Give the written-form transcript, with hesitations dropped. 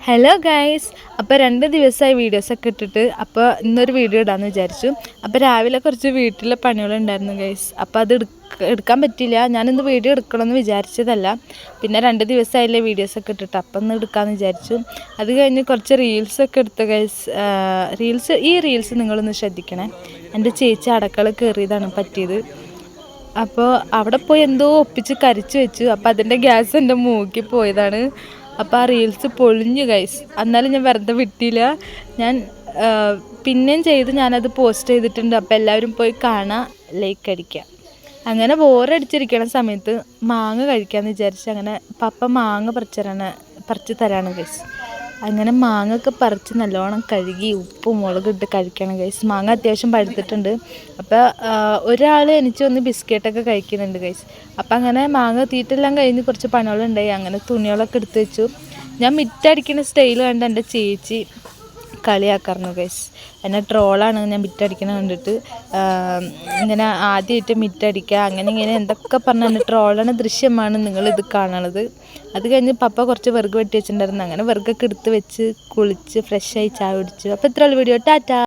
Hello guys, അപ്പോൾ 2 ദിവസമായി വീഡിയോസൊക്കെ ഇട്ടിട്ട്. അപ്പോൾ ഇന്നൊരു വീഡിയോ ഇടാമെന്ന് വിചാരിച്ചു. അപ്പോൾ രാവിലെ കുറച്ച് വീട്ടിലെ പണികളുണ്ടായിരുന്നു ഗൈസ്. അപ്പോൾ അത് എടുക്കാൻ പറ്റിയില്ല. ഞാനിന്ന് വീഡിയോ എടുക്കണമെന്ന് വിചാരിച്ചതല്ല. പിന്നെ 2 ദിവസമായില്ലേ വീഡിയോസൊക്കെ ഇട്ടിട്ട്, അപ്പം ഒന്ന് എടുക്കാമെന്ന് വിചാരിച്ചു. അത് കഴിഞ്ഞ് കുറച്ച് റീൽസൊക്കെ എടുത്ത് ഗൈസ്. ഈ റീൽസ് നിങ്ങളൊന്ന് ശ്രദ്ധിക്കണേ. എൻ്റെ ചേച്ചി അടുക്കള കയറിയതാണ് പറ്റിയത്. അപ്പോൾ അവിടെ പോയി എന്തോ ഒപ്പിച്ച് കരിച്ച് വെച്ചു. അപ്പോൾ അതിൻ്റെ ഗ്യാസ് എൻ്റെ മൂക്കിൽ പോയതാണ്. അപ്പോൾ ആ റീൽസ് പൊളിഞ്ഞു ഗൈസ്. എന്നാലും ഞാൻ വെറുതെ വിട്ടില്ല. ഞാൻ പിന്നെയും ചെയ്ത് ഞാനത് പോസ്റ്റ് ചെയ്തിട്ടുണ്ട്. അപ്പോൾ എല്ലാവരും പോയി കാണാം, ലൈക്ക് അടിക്കുക. അങ്ങനെ ബോറടിച്ചിരിക്കണ സമയത്ത് മാങ്ങ കഴിക്കാമെന്ന് വിചാരിച്ച് അങ്ങനെ പപ്പ മാങ്ങ പറിച്ച് തരാണ് ഗൈസ്. അങ്ങനെ മാങ്ങയൊക്കെ പറിച്ച് നല്ലോണം കഴുകി ഉപ്പും മുളകും ഇട്ട് കഴിക്കണം ഗൈസ്. മാങ്ങ അത്യാവശ്യം പഴുത്തിട്ടുണ്ട്. അപ്പോൾ ഒരാൾ എനിക്ക് വന്ന് ബിസ്ക്കറ്റൊക്കെ കഴിക്കുന്നുണ്ട് ഗൈസ്. അപ്പോൾ അങ്ങനെ മാങ്ങ തീറ്റെല്ലാം കഴിഞ്ഞ് കുറച്ച് പണികളുണ്ടായി. അങ്ങനെ തുണികളൊക്കെ എടുത്ത് വെച്ചു. ഞാൻ മിറ്റടിക്കുന്ന സ്റ്റൈൽ കണ്ട് എൻ്റെ ചേച്ചി കളിയാക്കാറുന്നു ഗൈസ്. എന്നെ ട്രോളാണ് ഞാൻ മിറ്റടിക്കണ കണ്ടിട്ട്. ഇങ്ങനെ ആദ്യമായിട്ട് മിറ്റടിക്കുക അങ്ങനെ ഇങ്ങനെ എന്തൊക്കെ പറഞ്ഞാൽ എന്നെ ട്രോളാണ് ദൃശ്യമാണ് നിങ്ങളിത് കാണണത്. അത് കഴിഞ്ഞ് പപ്പ കുറച്ച് വെറുക് വെട്ടി വെച്ചിട്ടുണ്ടായിരുന്നു. അങ്ങനെ വെറുകൊക്കെ എടുത്ത് വെച്ച് കുളിച്ച് ഫ്രഷായി ചായ കുടിച്ചു. അപ്പോൾ ഇത്രയുള്ള വീഡിയോ. ടാറ്റാ.